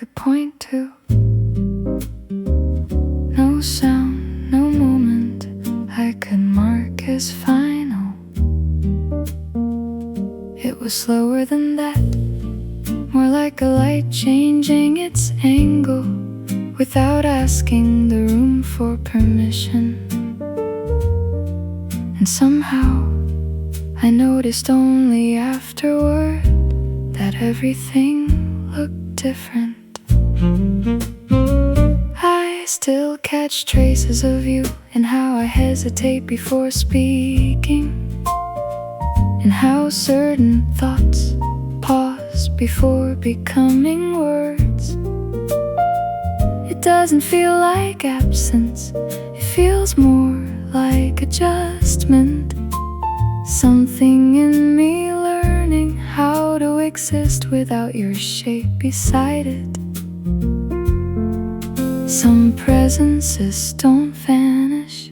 could point to. No sound, no moment I could mark as final. It was slower than that, more like a light changing its angle without asking the room for permission. And somehow I noticed only afterward that everything looked different. I still catch traces of you in how I hesitate before speaking, and how certain thoughts pause before becoming words. It doesn't feel like absence, it feels more like adjustment. Something in me learning how to exist without your shape beside it. Some presences don't vanish,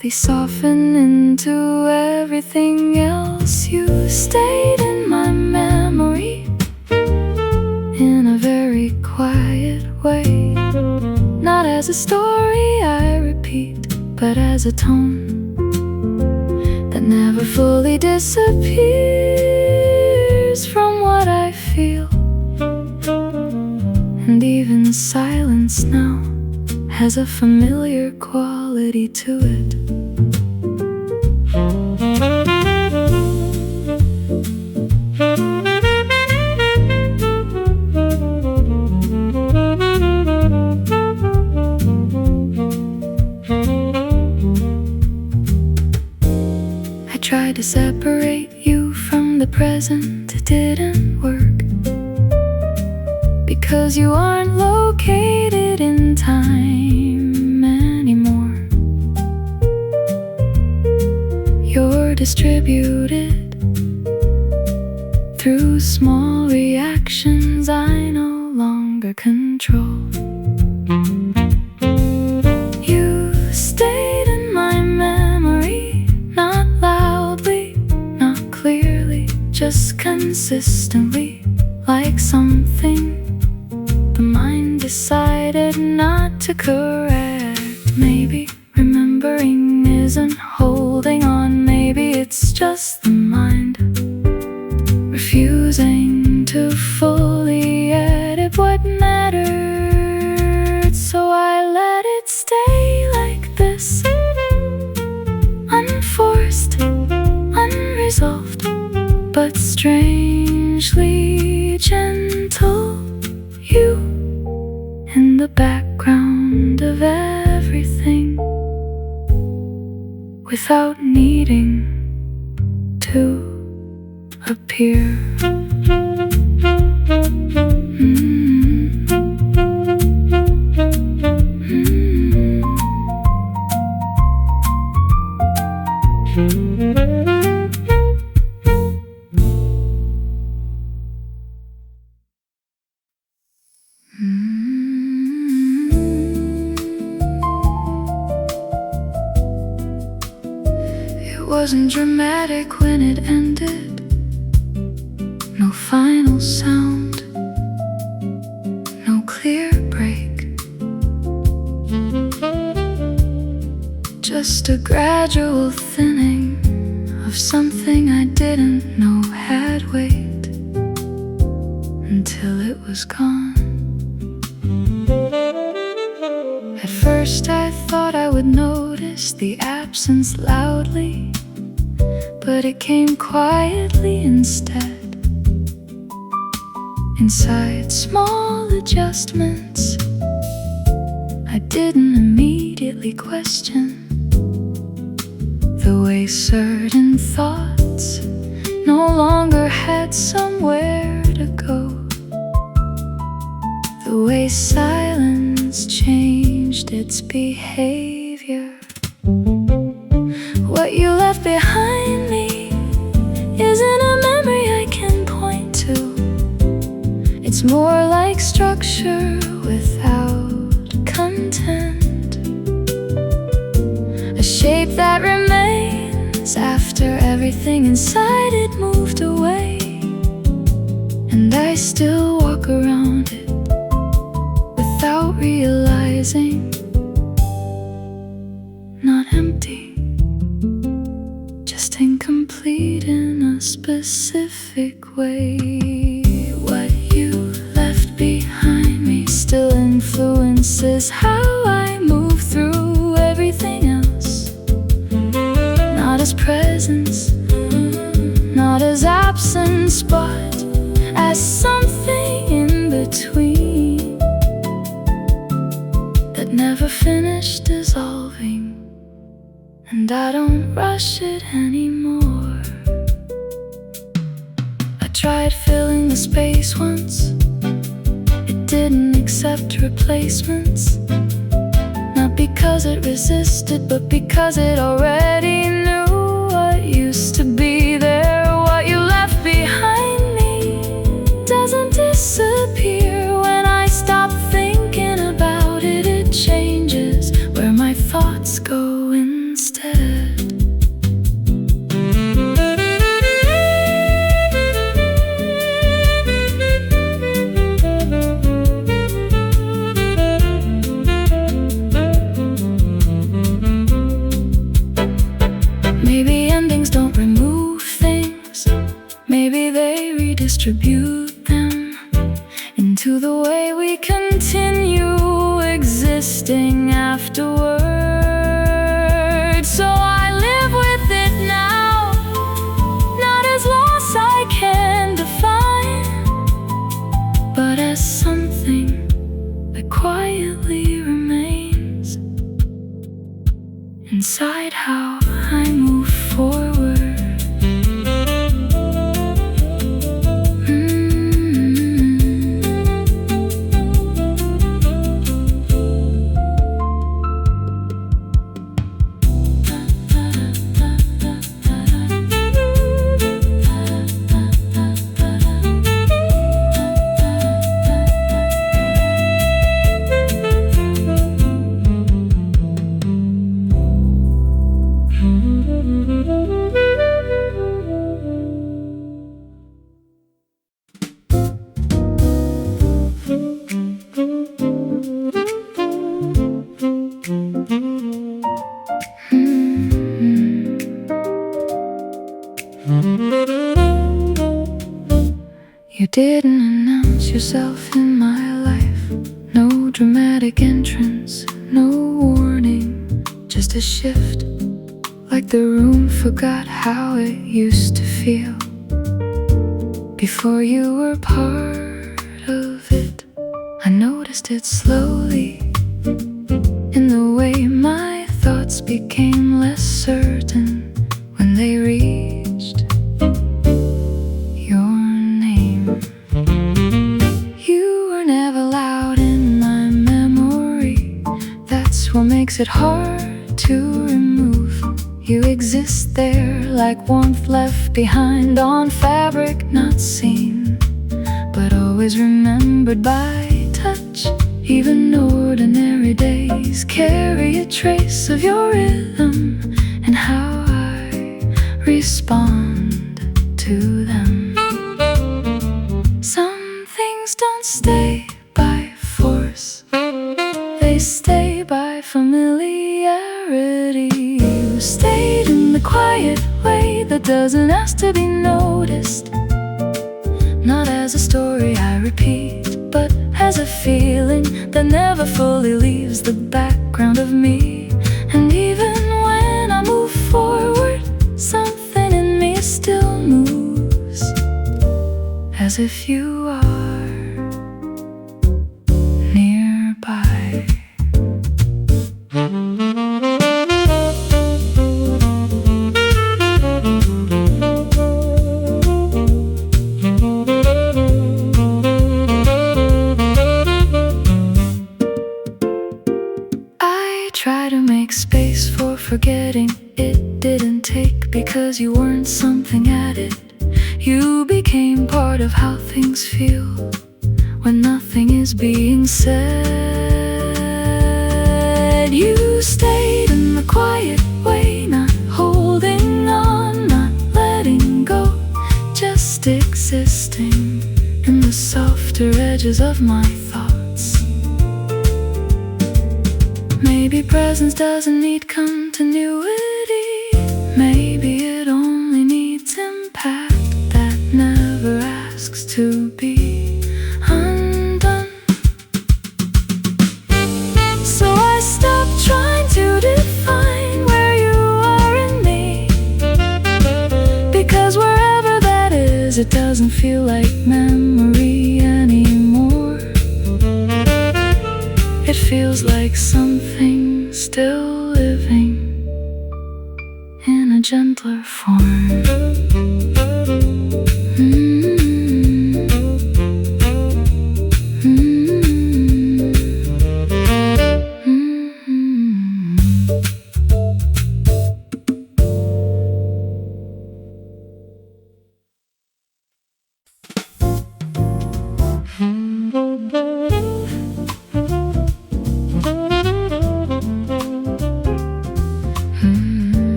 they soften into everything else. You stayed in my memory in a very quiet way, not as a story I repeat, but as a tone that never fully disappears from what I feel. And even silence now has a familiar quality to it. I tried to separate you from the present, it didn't work. Because you aren't located in time anymore. You're distributed through small reactions I no longer control. You stayed in my memory, not loudly, not clearly, just consistently, like something the mind decided not to correct. Maybe remembering isn't holding on, maybe it's just the mind refusing to fully edit what mattered. So I let it stay like this, unforced, unresolved, but strangely gentle. You in the background of everything, without needing to appear. It wasn't dramatic when it ended, no final sound, no clear break, just a gradual thinning of something I didn't know had weight, until it was gone. At first I thought I would notice the absence loudly, but it came quietly instead. Inside small adjustments I didn't immediately question, the way certain thoughts no longer had somewhere to go, the way silence changed its behavior. What you left behind me isn't a memory I can point to. It's more like structure without content, a shape that remains after everything inside it moved away. And I still walk around it rising, not empty, just incomplete in a specific way. What you left behind me still influences how I move through everything else. Not as presence, not as absence, but as something in between that never finished dissolving. And I don't rush it anymore. I tried filling the space once. It didn't accept replacements. Not because it resisted, but because it already knew what used to be there. What you left behind me doesn't disappear. When I stop thinking about it, it changes where my thoughts go instead. Maybe endings don't remove things. Maybe they redistribute them into the way we continue existing afterward. So I live with it now, not as loss I can define, but as something that quietly remains inside how I move forward. You didn't announce yourself in my life. No dramatic entrance, no warning, just a shift, like the room forgot how it used to feel before you were part of it. I noticed it slowly in the way my thoughts became less certain when they reached your name. You were never loud in my memory. That's what makes it hard to remove. You exist there like warmth left behind on fabric not seen, but always remembered by touch. Even ordinary days carry a trace of your rhythm and how I respond to them. Some things don't stay by force, they stay by familiarity. You stayed in the quiet way that doesn't ask to be noticed, not as a story I repeat, but as a feeling that never fully leaves the background of me. And even when I move forward, something in me still moves, as if you are nearby. Try to make space for forgetting. It didn't take because you weren't something added. You became part of how things feel when nothing is being said. You stayed in the quiet way, not holding on, not letting go, just existing in the softer edges of my thoughts. Maybe presence doesn't need continuity. Maybe it only needs impact that never asks to be undone. So I stopped trying to define where you are in me, because wherever that is, it doesn't feel like memory anymore. It feels like something still living in a gentler form.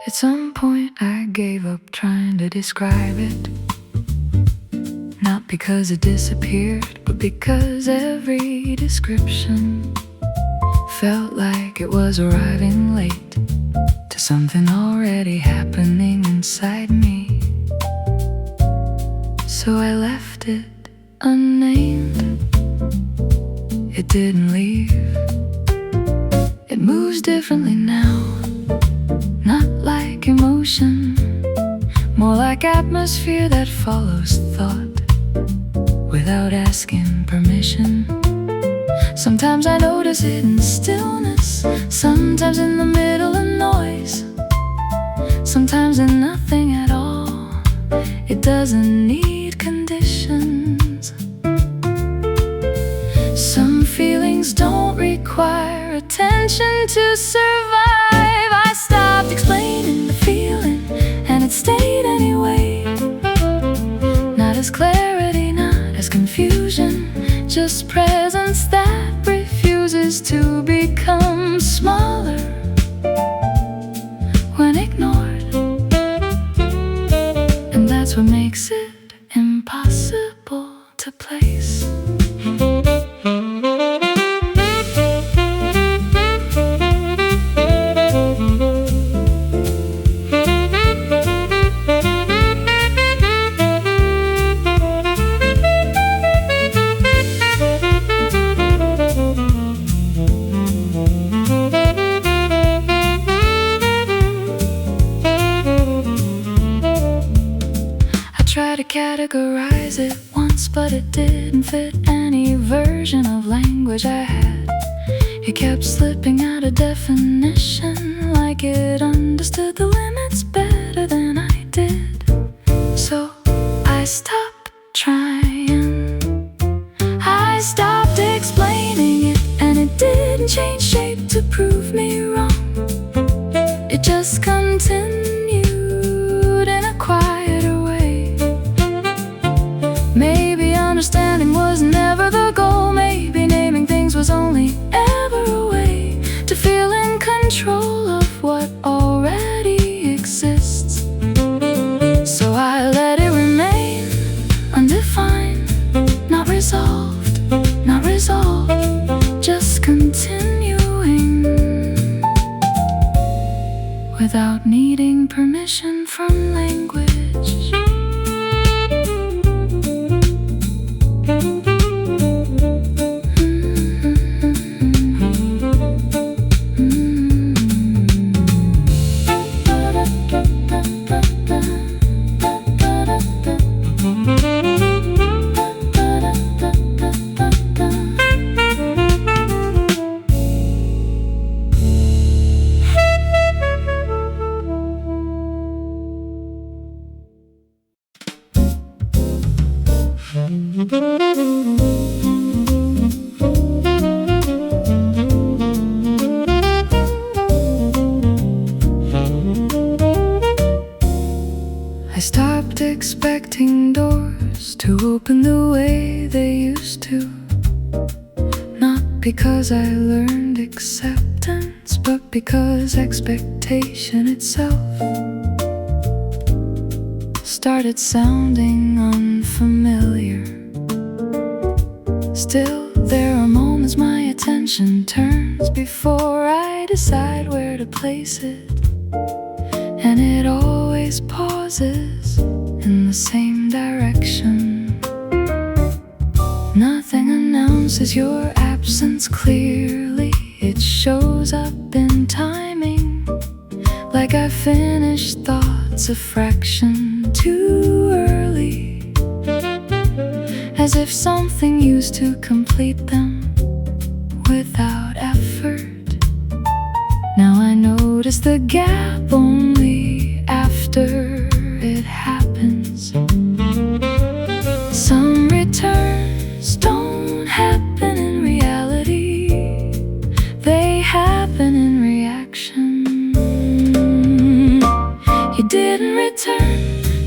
At some point I gave up trying to describe it, not because it disappeared, but because every description felt like it was arriving late to something already happening inside me. So I left it unnamed. It didn't leave. It moves differently now, not like emotion, more like atmosphere that follows thought without asking permission. Sometimes I notice it in stillness, sometimes in the middle of noise, sometimes in nothing at all. It doesn't need conditions. Some feelings don't require attention to survive. I stopped explaining the feeling, and it stayed anyway. Not as clarity, not as confusion, just presence that refuses to become smaller when ignored. And that's what makes it impossible to place. Tried to categorize it once, but it didn't fit any version of language I had. It kept slipping out of definition, like it understood the limits better than I did. So I stopped trying. I stopped explaining it, and it didn't change shape to prove me wrong. It just continued in a quieter way. Maybe understanding was never the goal. Maybe naming things was only ever a way to feel in control of what already exists. So I let it remain undefined, not resolved, not resolved, just continuing without needing permission from language. I stopped expecting doors to open the way they used to, not because I learned acceptance, but because expectation itself started sounding unfamiliar. Still, there are moments my attention turns before I decide where to place it, and it always pauses in the same direction. Nothing announces your absence clearly. It shows up in timing, like I finished thoughts a fraction too early, as if something used to complete them without effort. Now I notice the gap only after it happens. Some returns don't happen in reality, they happen in reaction. You didn't return,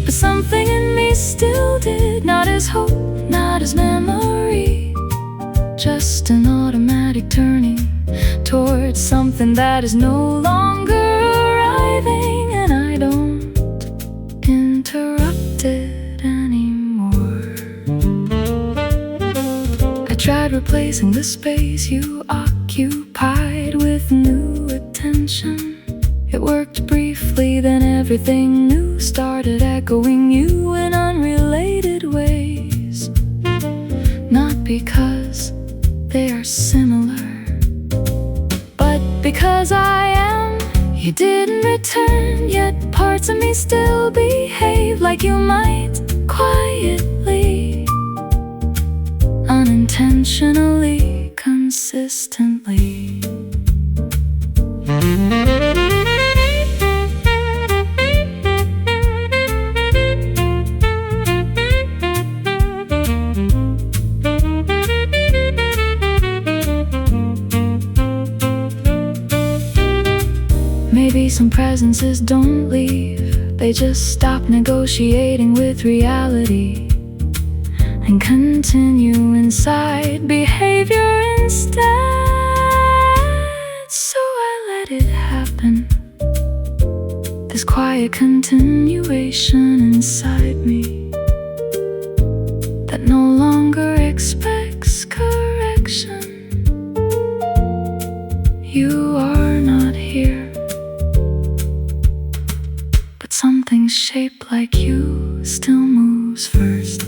but something in me still did. Not as hope, not as memory, just an automatic turning towards something that is no longer arriving, and I don't interrupt it anymore. I tried replacing the space you occupied with new attention. It worked briefly, then everything new started echoing you in unrelated ways. Not because they are similar, but because I am. You didn't return, yet parts of me still behave like you might, quietly, unintentionally, consistently. Maybe some presences don't leave, they just stop negotiating with reality and continue inside behavior instead. So I let it happen, this quiet continuation inside me that no longer expects correction. You are not here, but something shaped like you still moves first.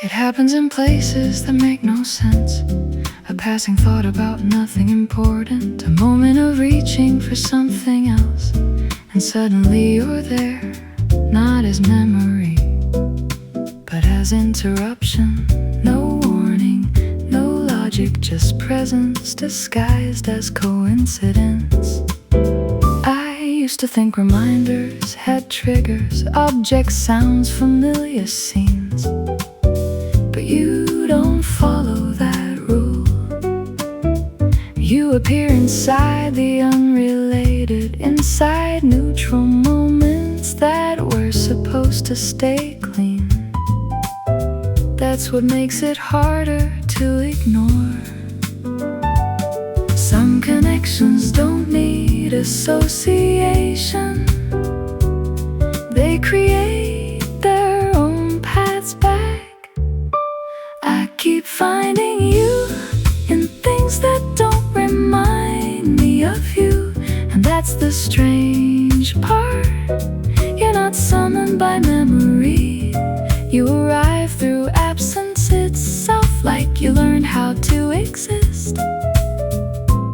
It happens in places that make no sense. A passing thought about nothing important, a moment of reaching for something else, and suddenly you're there, not as memory, but as interruption. No warning, no logic, just presence disguised as coincidence. I used to think reminders had triggers, objects, sounds, familiar scenes. But you don't follow that rule. You appear inside the unrelated, inside neutral moments that were supposed to stay clean. That's what makes it harder to ignore. Some connections don't need association, they create their own paths back. I keep finding you in things that don't remind me of you, and that's the strange part. You're not summoned by memory, you arrive through absence itself, like you learned how to exist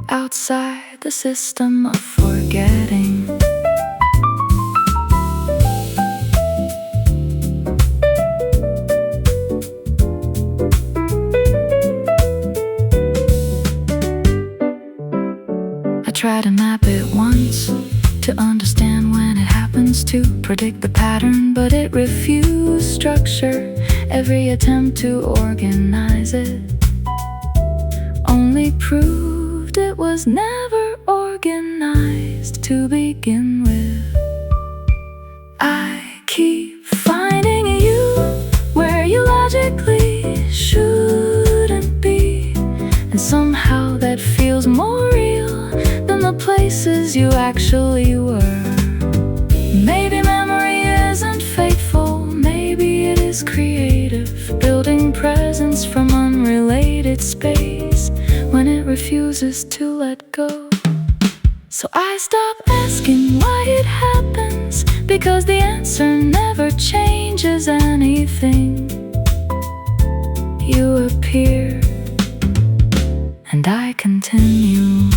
outside the system of forgetting. structure, every attempt to organize it only proved it was never organized to begin with. I keep finding you where you logically shouldn't be, and somehow that feels more real than the places you actually were. Maybe memory isn't faithful, maybe it is creative, building presence from unrelated space when it refuses to let go. So I stop asking why it happens, because the answer never changes anything. You appear, and I continue.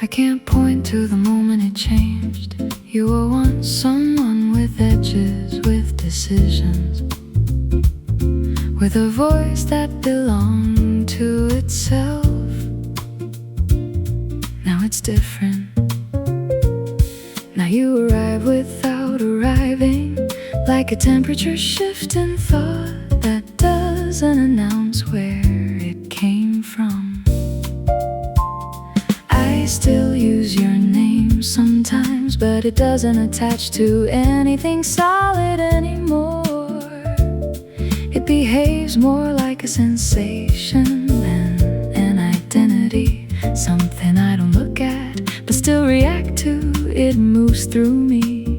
I can't point to the moment it changed. You were once someone with edges, with decisions, with a voice that belonged to itself. Now it's different. Now you arrive without arriving, like a temperature shift in thought that doesn't announce where it came from. I still use your name sometimes, but it doesn't attach to anything solid anymore. It behaves more like a sensation than an identity, something I don't look at but still react to. It moves through me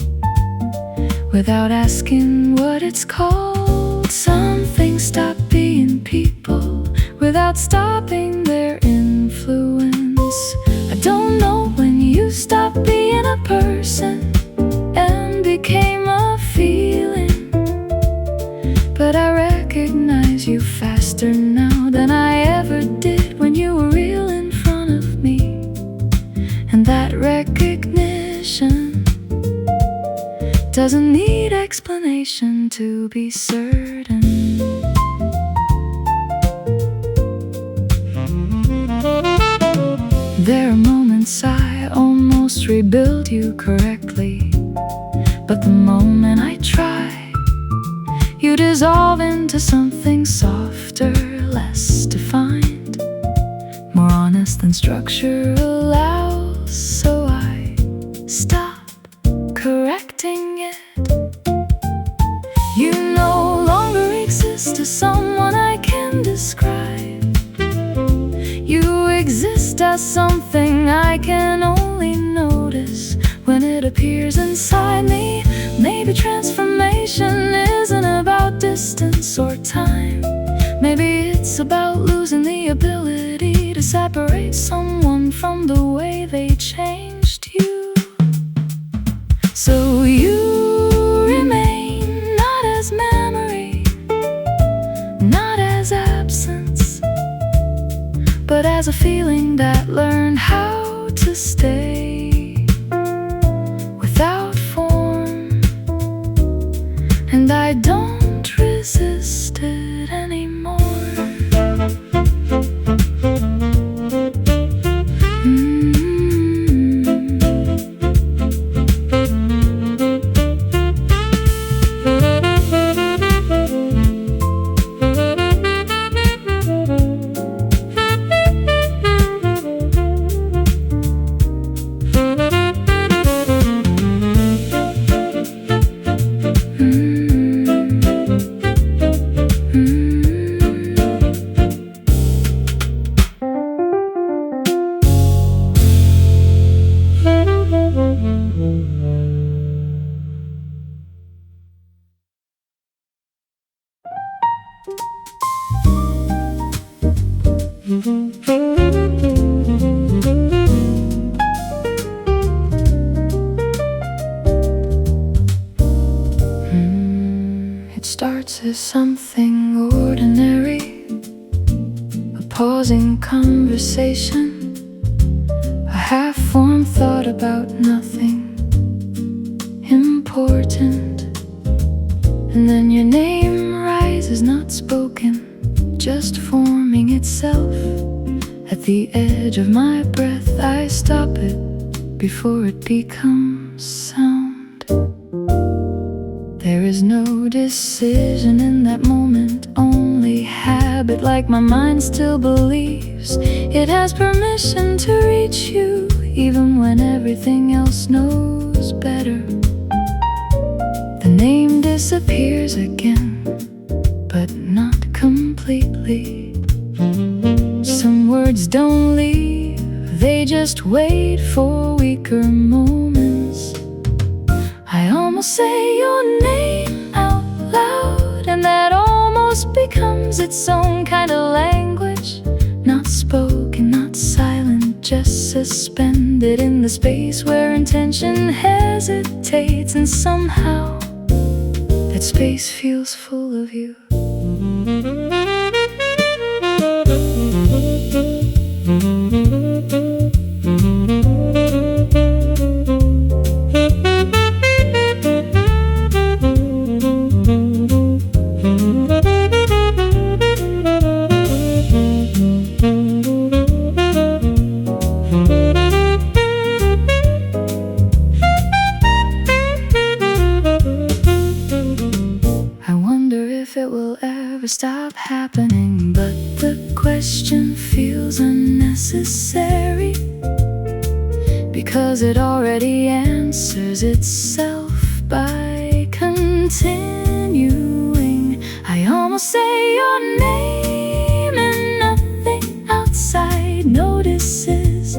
without asking what it's called. Some things stop being people without stopping their influence. I don't know when you stopped being a person and became a feeling, but I recognize you faster now than I ever did when you were real in front of me. And that recognition doesn't need explanation to be certain. There are moments I almost rebuild you correctly, but the moment I try, you dissolve into something softer, less defined, more honest than structure allows. So I stop correcting it. You no longer exist as someone I can describe. You exist as something I can only notice when it appears inside me. Maybe transformation isn't about distance or time. Maybe it's about losing the ability to separate someone from the way they changed you. So you remain not as memory, not as absence, but as a feeling that learned how to stay without form. And I don't resist it anymore. starts as something ordinary, a pausing conversation, a half-formed thought about nothing important. And then your name rises, not spoken, just forming itself. At the edge of my breath, I stop it before it becomes sound. There is no decision in that moment, only habit, like my mind still believes it has permission to reach you, even when everything else knows better. The name disappears again, but not completely. Some words don't leave, they just wait for weaker moments. I almost say your name out loud, and that almost becomes its own kind of language. Not spoken, not silent, just suspended in the space where intention hesitates. And somehow that space feels full of you. It will ever stop happening, but the question feels unnecessary, because it already answers itself by continuing. I almost say your name and nothing outside notices,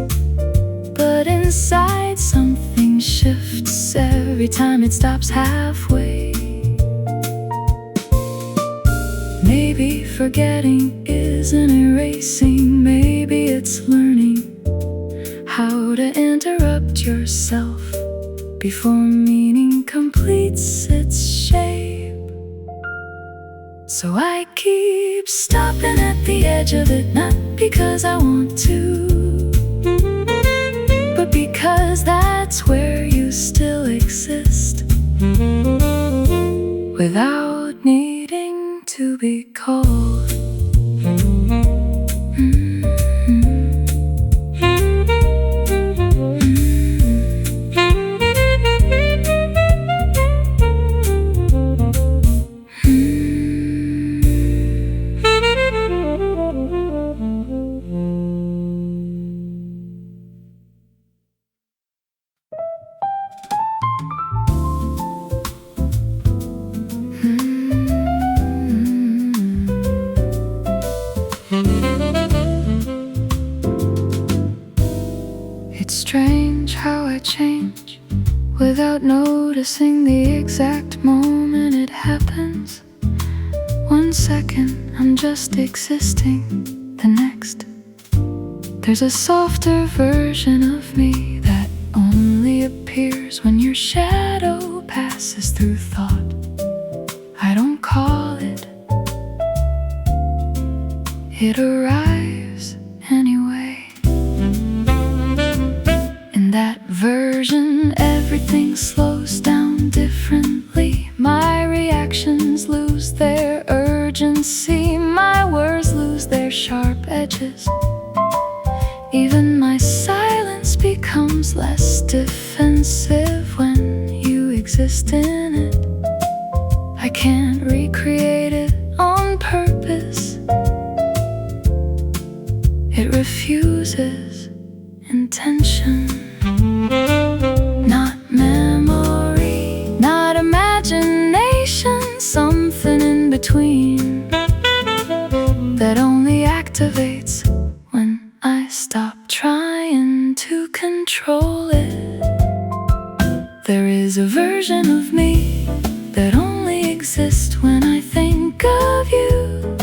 but inside something shifts every time it stops halfway. Maybe forgetting isn't erasing, maybe it's learning how to interrupt yourself before meaning completes its shape. So I keep stopping at the edge of it, not because I want to, but because that's where you still exist, without needing to be called. It's strange how I change without noticing the exact moment it happens. 1 second I'm just existing, the next there's a softer version of me that only appears when your shadow passes through thought. I don't call it, it arrives anyway. In that version, everything slows down differently. My reactions lose their urgency, my words lose their sharp edges. Even my silence becomes less defensive when you exist in it. I can't recreate it on purpose. It refuses intention. Not memory, not imagination, something in between that only activates when I stop trying to control it. There is a version of me that only exists when I think of you,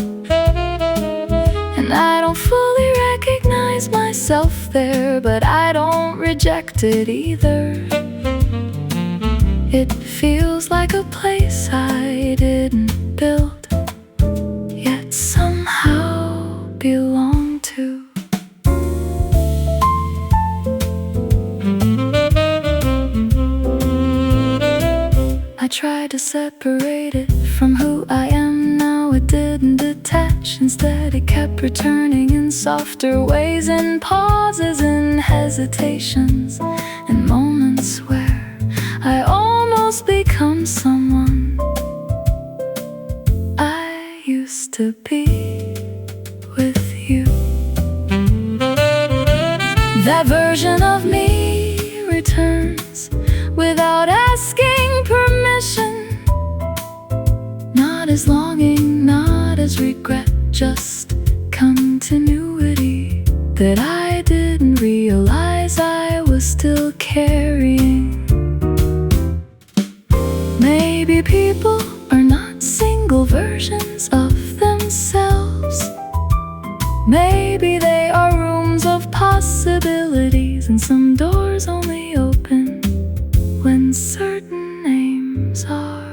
and I don't fully recognize myself there, but I don't reject it either. It feels like a place I didn't build, yet somehow belong to. I tried to separate it from who I am now. It didn't detach, instead it kept returning in softer ways, in pauses, in hesitations, in moments where I almost become someone I used to be with you. That version of me returns without asking permission. Not as longing, not as regret, just continuity that I didn't realize I was still carrying. Maybe people are not single versions of themselves. Maybe they are rooms of possibilities, and some doors only open when certain names are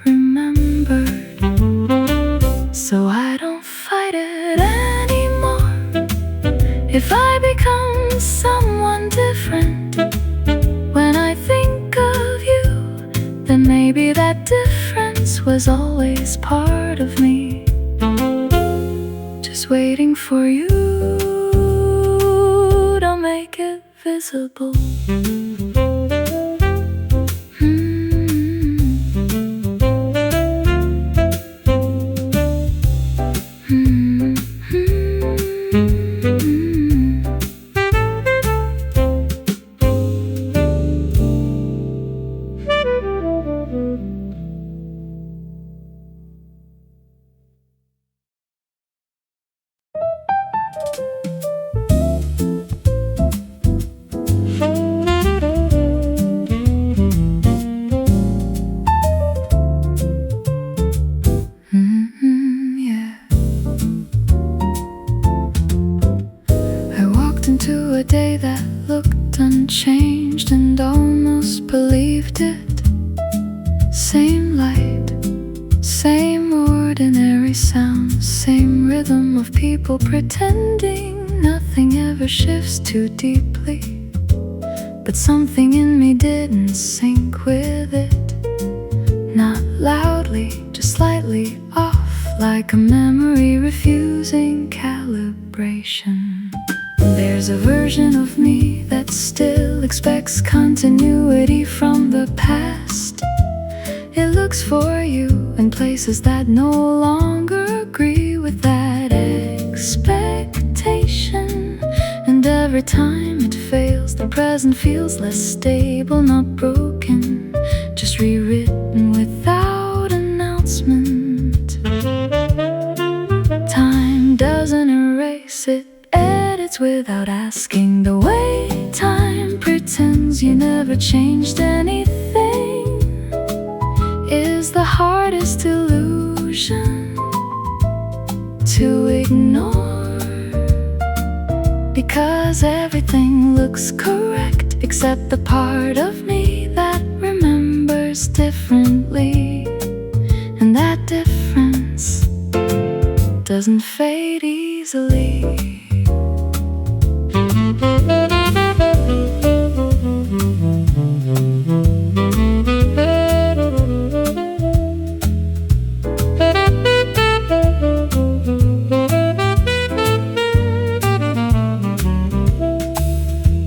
remembered. So I don't fight it anymore. If I become someone different when I think of you, then maybe that difference was always part of me, just waiting for you to make it visible. Into a day that looked unchanged and almost believed it. Same light, same ordinary sounds, same rhythm of people pretending nothing ever shifts too deeply. But something in me didn't sync with it. Not loudly, just slightly off, like a memory refusing calibration. There's a version of me that still expects continuity from the past. It looks for you in places that no longer agree with that expectation. And every time it fails, the present feels less stable, not broken, just rewritten without announcement. Time doesn't erase it, edits without asking. The way time pretends you never changed anything is the hardest illusion to ignore, because everything looks correct except the part of me that remembers differently. And that difference doesn't fade easily.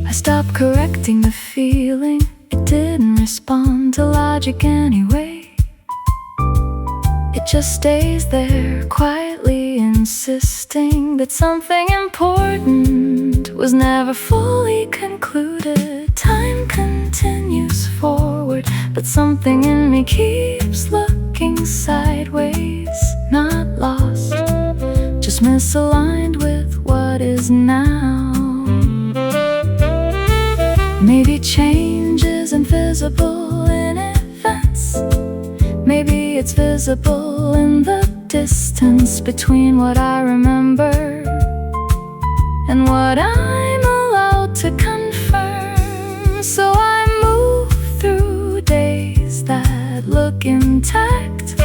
I stopped correcting the feeling, it didn't respond to logic anyway. It just stays there, quietly insisting that something important was never fully concluded. Time continues forward, but something in me keeps looking sideways. Not lost, just misaligned with what is now. Maybe change isn't visible in events. Maybe it's visible in the distance between what I remember and what I'm allowed to confirm. So I move through days that look intact,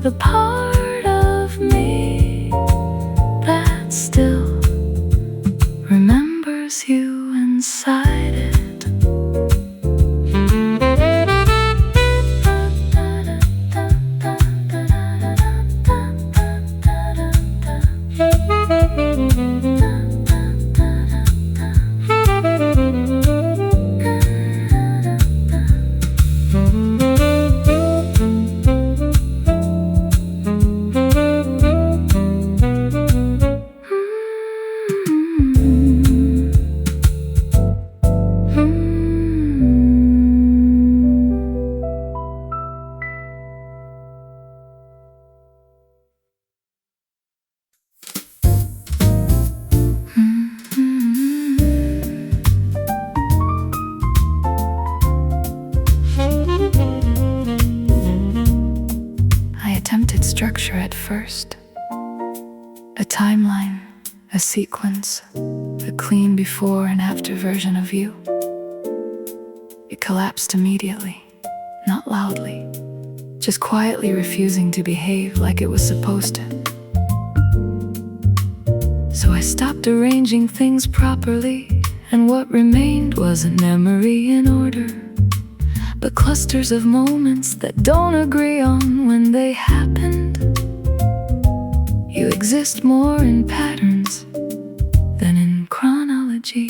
the part of me that still remembers you inside it. Attempted structure at first, a timeline, a sequence, a clean before and after version of you. It collapsed immediately, not loudly, just quietly refusing to behave like it was supposed to. So I stopped arranging things properly, and what remained wasn't memory in order, but clusters of moments that don't agree on when they happened. You exist more in patterns than in chronology.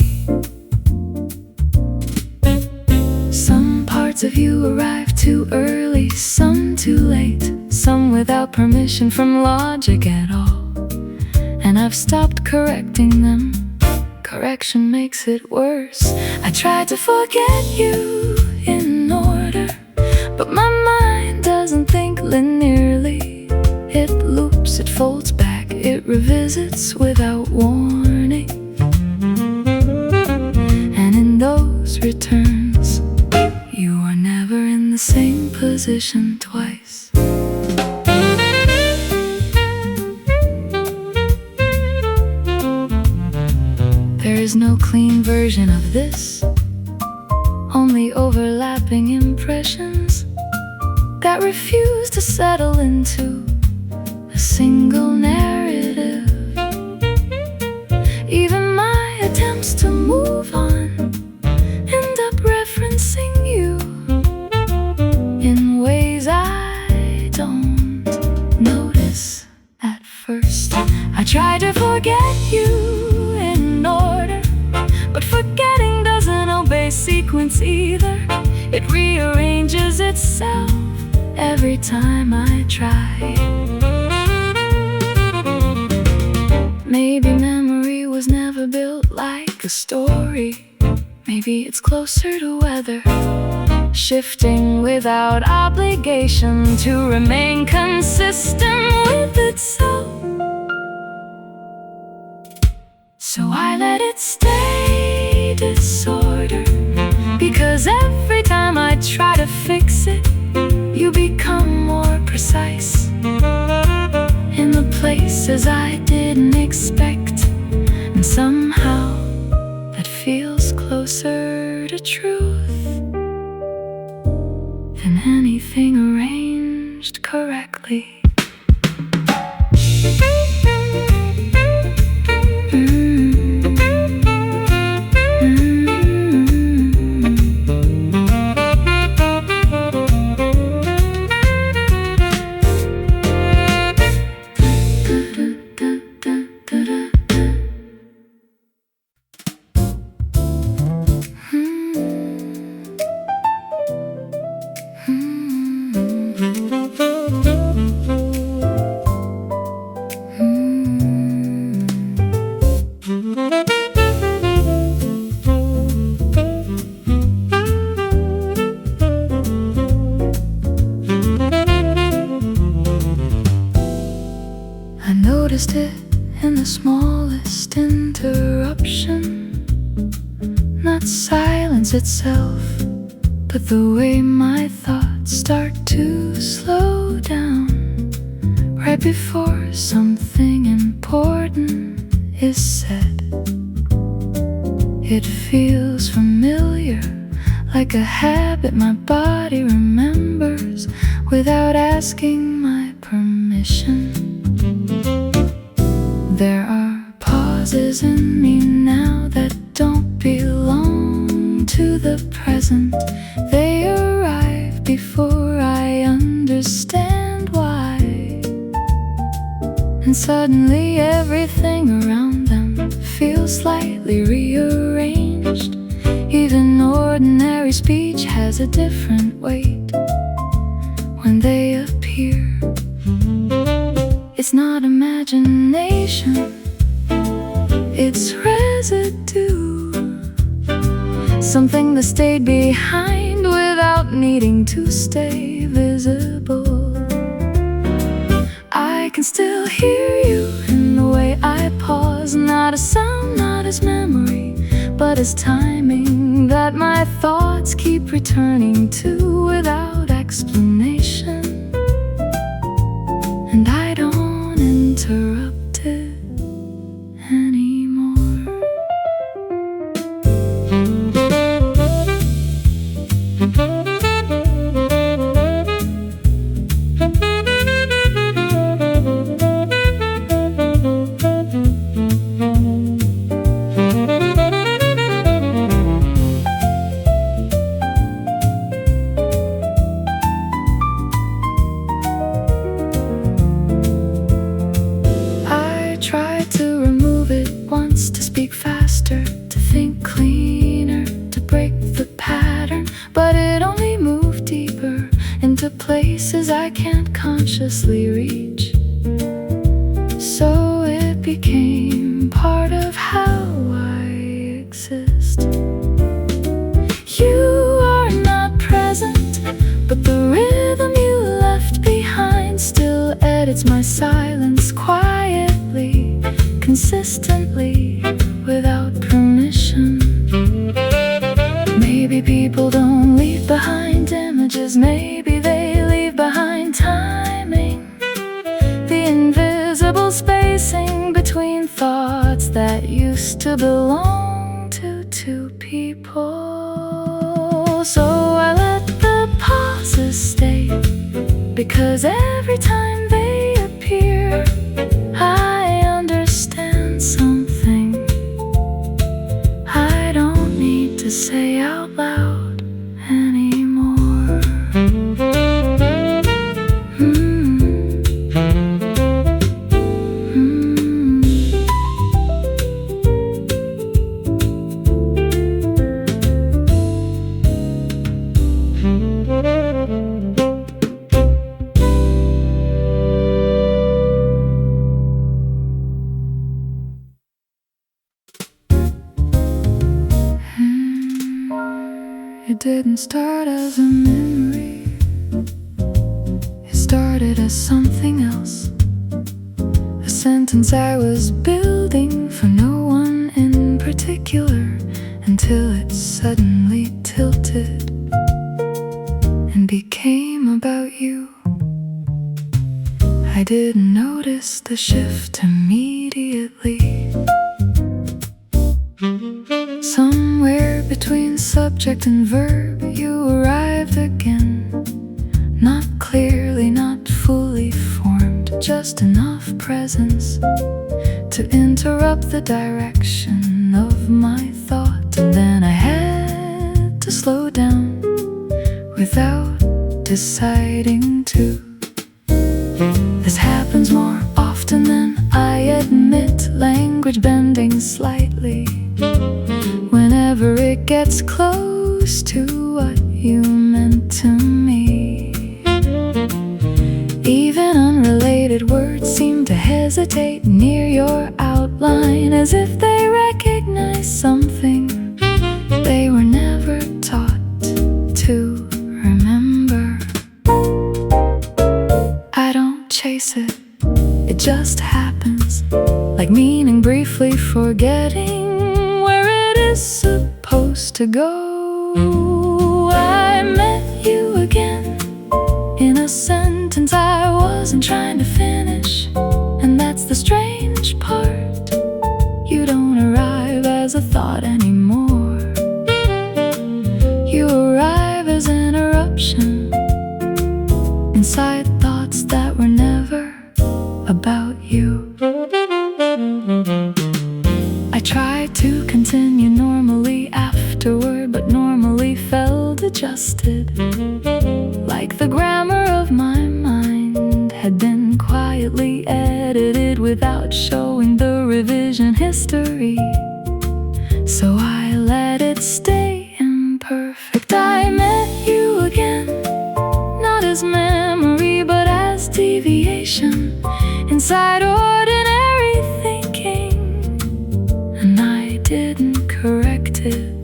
Some parts of you arrive too early, some too late, some without permission from logic at all. And I've stopped correcting them. Correction makes it worse. I tried to forget you in order, but my mind doesn't think linearly. It loops, it folds back, it revisits without warning. And in those returns, you are never in the same position twice. There is no clean version of this, only overlapping impressions that refuse to settle into a single narrative. Even my attempts to move on end up referencing you in ways I don't notice at first. I try to forget you in order, but forgetting doesn't obey sequence either. It rearranges itself every time I try. Maybe memory was never built like a story. Maybe it's closer to weather, shifting without obligation to remain consistent with itself. So I let it stay disorder, because every time I try to fix it, you become more precise in the places I didn't expect. And somehow that feels closer to truth than anything arranged correctly. I noticed it in the smallest interruption, not silence itself, but the way my thoughts start to slow down right before something important is said. It feels familiar, like a habit my body remembers without asking my permission. permission. There are pauses in me now that don't belong to the present. They arrive before I understand why, and suddenly everything around them feels slightly rearranged. Even ordinary speech has a different weight when they appear. It's not imagination, it's residue, something that stayed behind without needing to stay visible. I can still hear you in the way I pause, not as sound, not as memory, but as timing that my thoughts keep returning to without explanation. And I don't interrupt it anymore. To speak faster, to think cleaner, to break the pattern, but it only moved deeper into places I can't consciously reach. So it became part of how I exist. You are not present, but the rhythm you left behind still edits my silence quietly, consistently, without permission. Maybe people don't leave behind images, maybe they leave behind timing, the invisible spacing between thoughts that used to belong to two people. So I let the pauses stay, because every time they appear, I understand something I don't need to say out loud anymore. It didn't start as a memory, it started as something else. A sentence I was building for no one in particular, until it suddenly tilted and became about you. I didn't notice the shift immediately. Somewhere between subject and verb, you arrived again. Not clearly, not fully formed, just enough presence to interrupt the direction of my thought. And then I had to slow down without deciding to. This happens more often than I admit, language bending slightly whenever it gets close to what you meant to me. Even unrelated words seem to hesitate near your outline, as if they recognize something they were never taught to remember. I don't chase it, it just happens, like meaning briefly forgetting where it is supposed to go. I met you again in a sentence I wasn't trying to finish, and that's the strange part. You don't arrive as a thought anymore, you arrive as an eruption inside thoughts that were never you. I tried to continue normally afterward, but normally felt adjusted, like the grammar of my mind had been quietly edited without showing the revision history. So I let it stay imperfect. I met you again, not as memory but as deviation inside ordinary thinking, and I didn't correct it.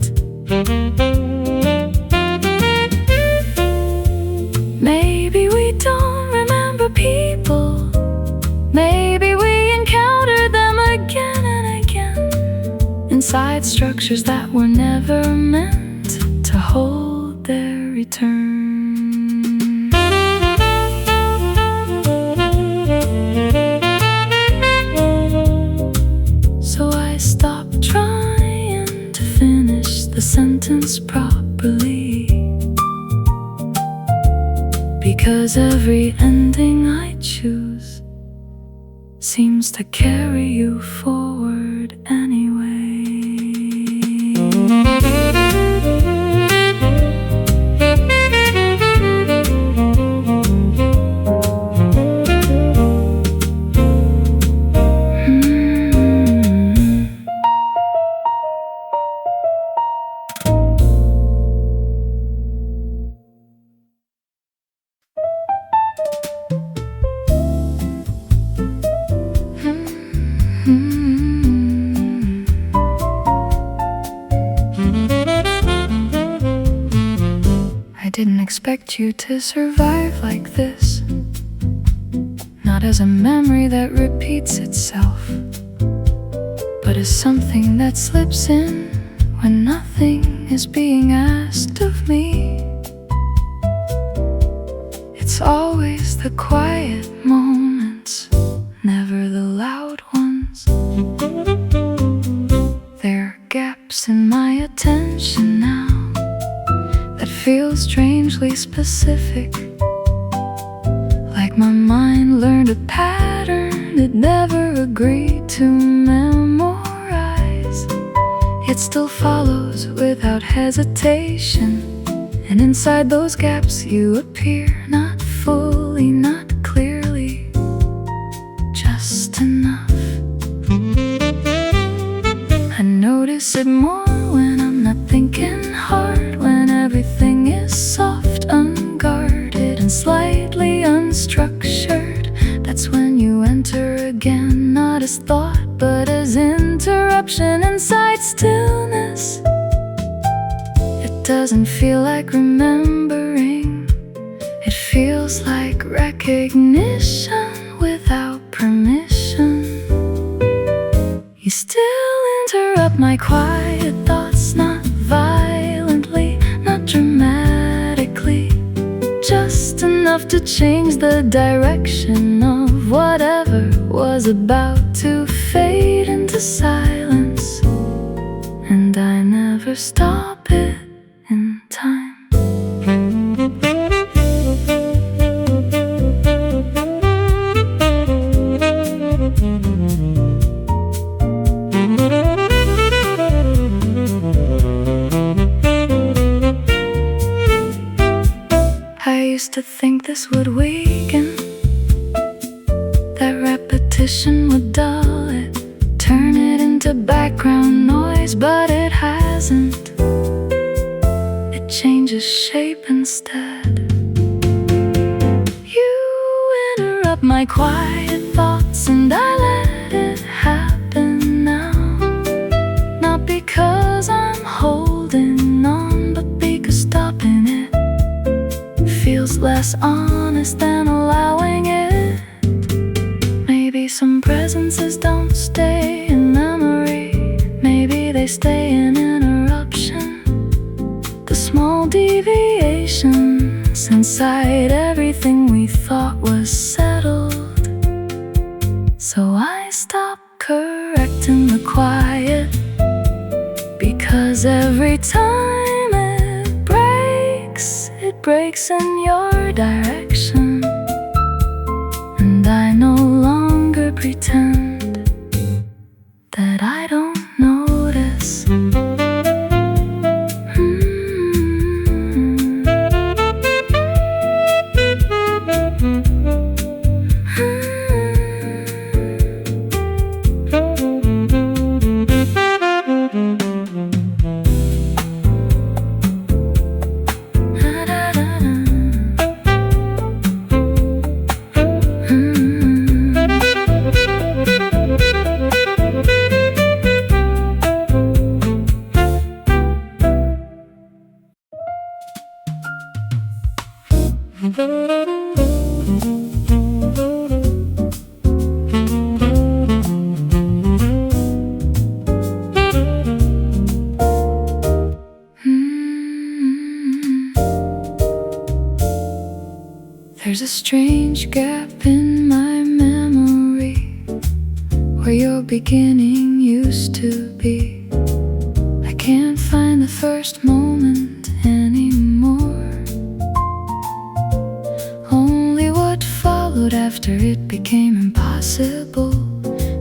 Maybe we don't remember people, maybe we encounter them again and again inside structures that were never meant to hold their return. So I stopped trying to finish the sentence properly, because every ending I choose seems to carry you forward anyway. I didn't expect you to survive like this, not as a memory that repeats itself, but as something that slips in when nothing is being asked of me. It's always the quiet moments, never the loud ones. There are gaps in my attention now that feel strangely specific, like my mind learned a pattern it never agreed to memorize. It still follows without hesitation, and inside those gaps you appear, not fully, not clearly, just enough. I notice it more when I'm not thinking hard, when everything is soft, unguarded, and slightly unstructured. That's when you enter again, not as thought, but as interruption inside stillness. It doesn't feel like remembering, it feels like recognition without permission. You still interrupt my quiet thoughts, not violently, not dramatically, just enough to change the direction of whatever was about to fade into silence. And I never stop it in time. I used to think this would weaken, that repetition would dull it, turn it into background noise, but it hasn't. It changes shape instead. You interrupt my quiet thoughts and I let it happen now, not because I'm holding on, but because stopping it feels less honest than allowing it. Maybe some presences don't stay in memory, maybe they stay in interruption, the small deviations inside everything we thought was settled. So I stopped correcting the quiet, because every time it breaks in your direction, and I no longer pretend that I don't notice. There's a strange gap in my memory where your beginning used to be. I can't find the first moment anymore, only what followed after it became impossible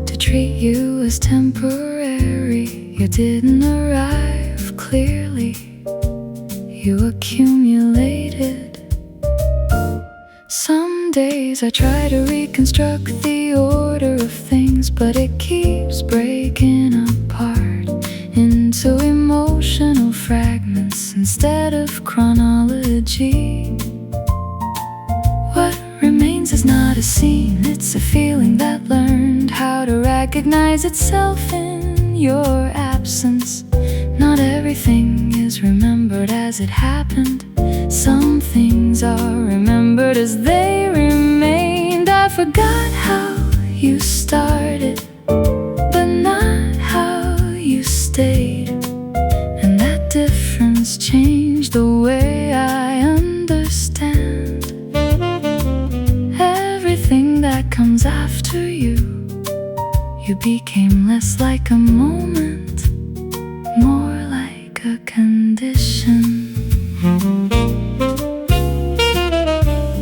to treat you as temporary. You didn't arrive clearly, you accumulated. Some days I try to reconstruct the order of things, but it keeps breaking apart into emotional fragments instead of chronology. What remains is not a scene, it's a feeling that learned how to recognize itself in your absence. Not everything is remembered as it happened. Some things are remembered as they remained. I forgot how you started, but not how you stayed. And that difference changed the way I understand everything that comes after you. You became less like a moment, more like a condition.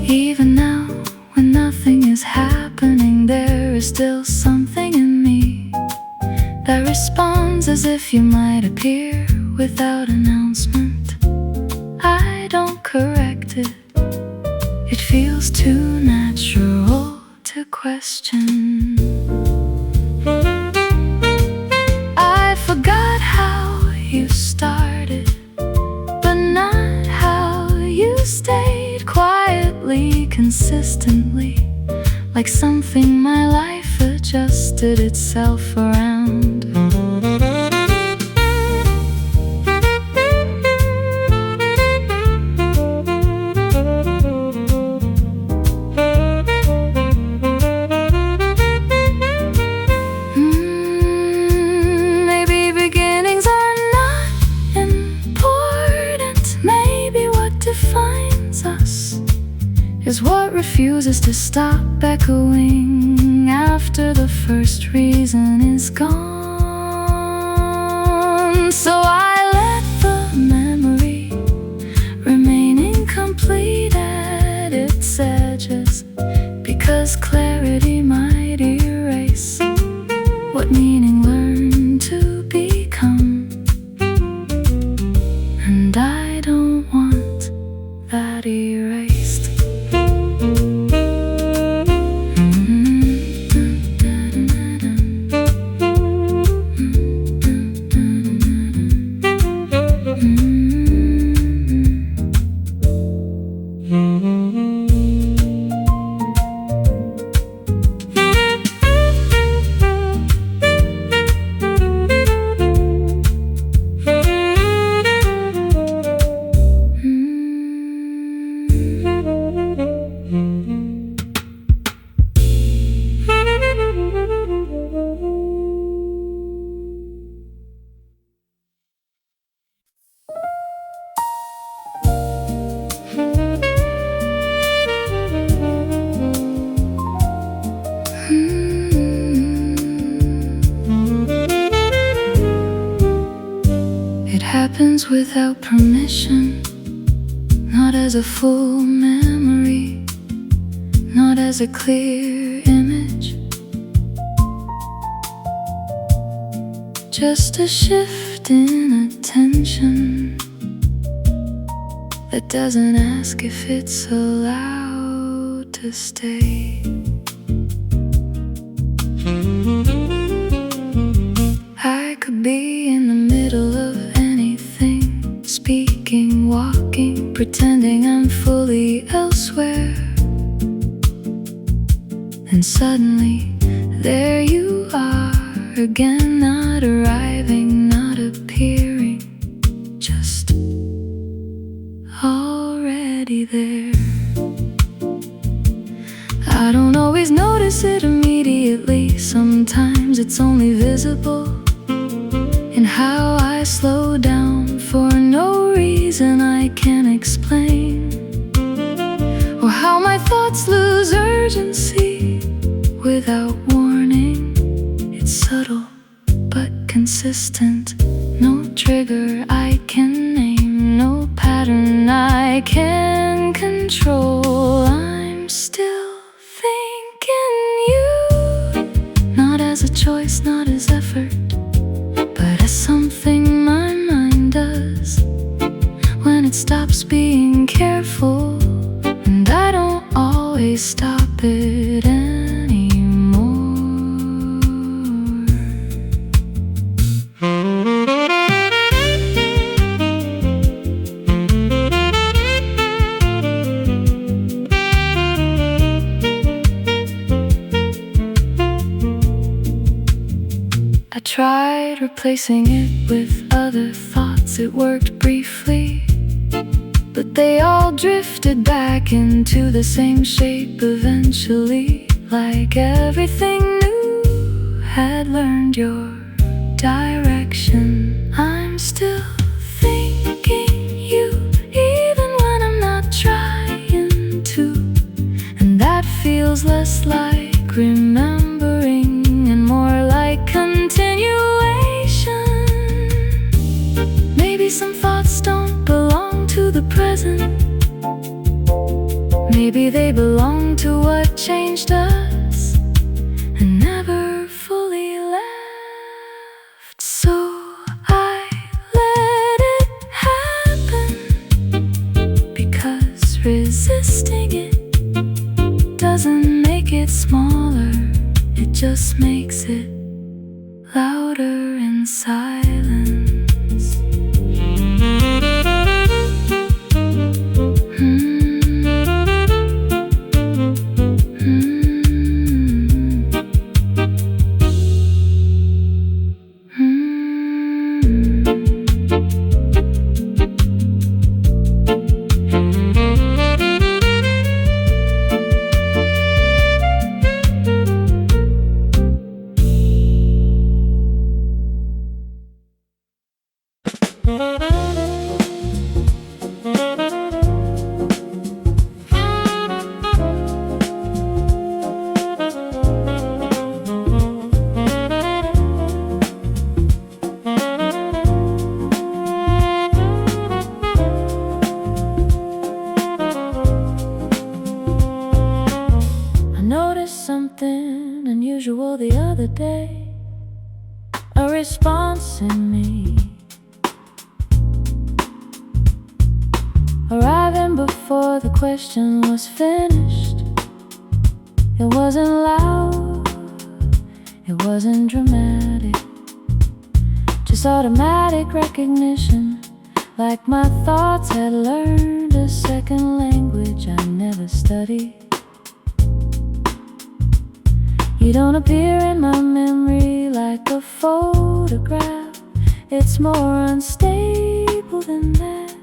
Even now, when nothing is happening, there is still something in me that responds as if you might appear without announcement. I don't correct it, it feels too natural to question. I forgot how you started, but not how you stayed. Quietly, consistently, like something my life adjusted itself around. Maybe beginnings are not important. Maybe what defines us is what refuses to stop echoing after the first reason is gone. So I let the memory remain incomplete at its edges, because clarity might erase what meaning learned to become. And I don't want that erased. It happens without permission, not as a full memory, not as a clear image, just a shift in attention that doesn't ask if it's allowed to stay. I could be in the middle of anything, speaking, walking, pretending I'm fully elsewhere. And suddenly, there you are again, not arriving, not appearing, just already there. I don't always notice it immediately. Sometimes it's only visible in how I slow down for no reason I can't explain, or how my thoughts lose urgency without warning. It's subtle but consistent, no trigger I can name, no pattern I can control. I'm still thinking you, not as a choice, not as effort, but as something my mind does when it stops being careful. And I don't always stop it anymore. I tried replacing it with other thoughts. It worked briefly, but they all drifted back into the same shape eventually, like everything new had learned your direction. I'm still thinking you, even when I'm not trying to, and that feels less like remembering and more like continuation. Maybe some thoughts don't belong to the present. Maybe they belong to what changed us and never fully left. So I let it happen, because resisting it doesn't make it smaller, it just makes it louder in silence. Something unusual the other day, a response in me, arriving before the question was finished. It wasn't loud, it wasn't dramatic, just automatic recognition, like my thoughts had learned a second language I never studied. You don't appear in my memory like a photograph. It's more unstable than that.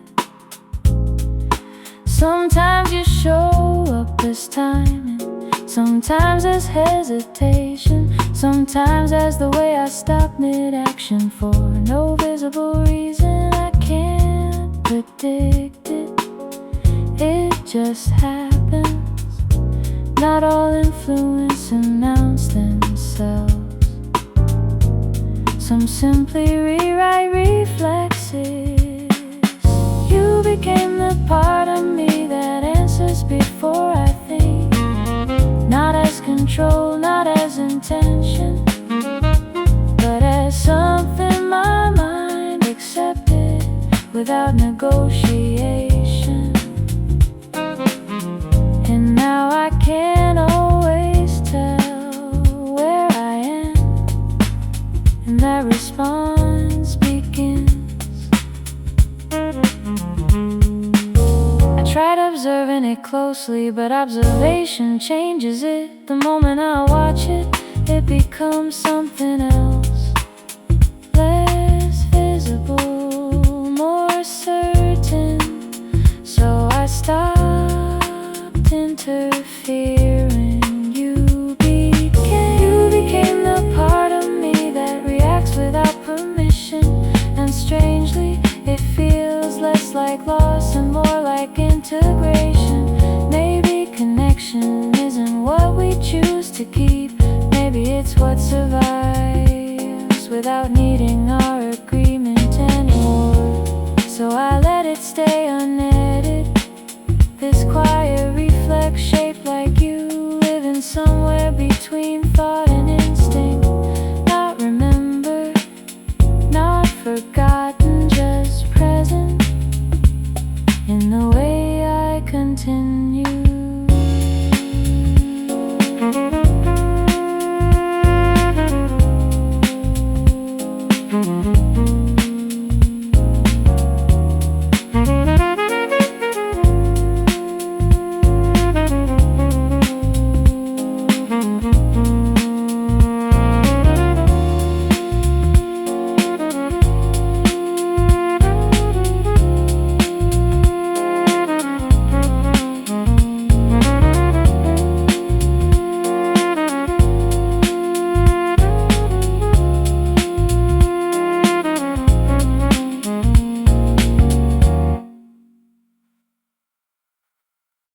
Sometimes you show up as timing, sometimes as hesitation, sometimes as the way I stop mid-action for no visible reason. I can't predict it, it just happens. Not all influence announce themselves. Some simply rewrite reflexes. You became the part of me that answers before I think, not as control, not as intention, but as something without negotiation. And now I can't always tell where I am, and that response begins. I tried observing it closely, but observation changes it. The moment I watch it, it becomes something else, less visible, more certain. So I stopped interfering. You became the part of me that reacts without permission. And strangely, it feels less like loss and more like integration. Maybe connection isn't what we choose to keep. Maybe it's what survives without needing our agreement anymore. So I let it stay unedited, this quiet reflex shaped like you, living somewhere between thought and instinct. Not remembered, not forgotten.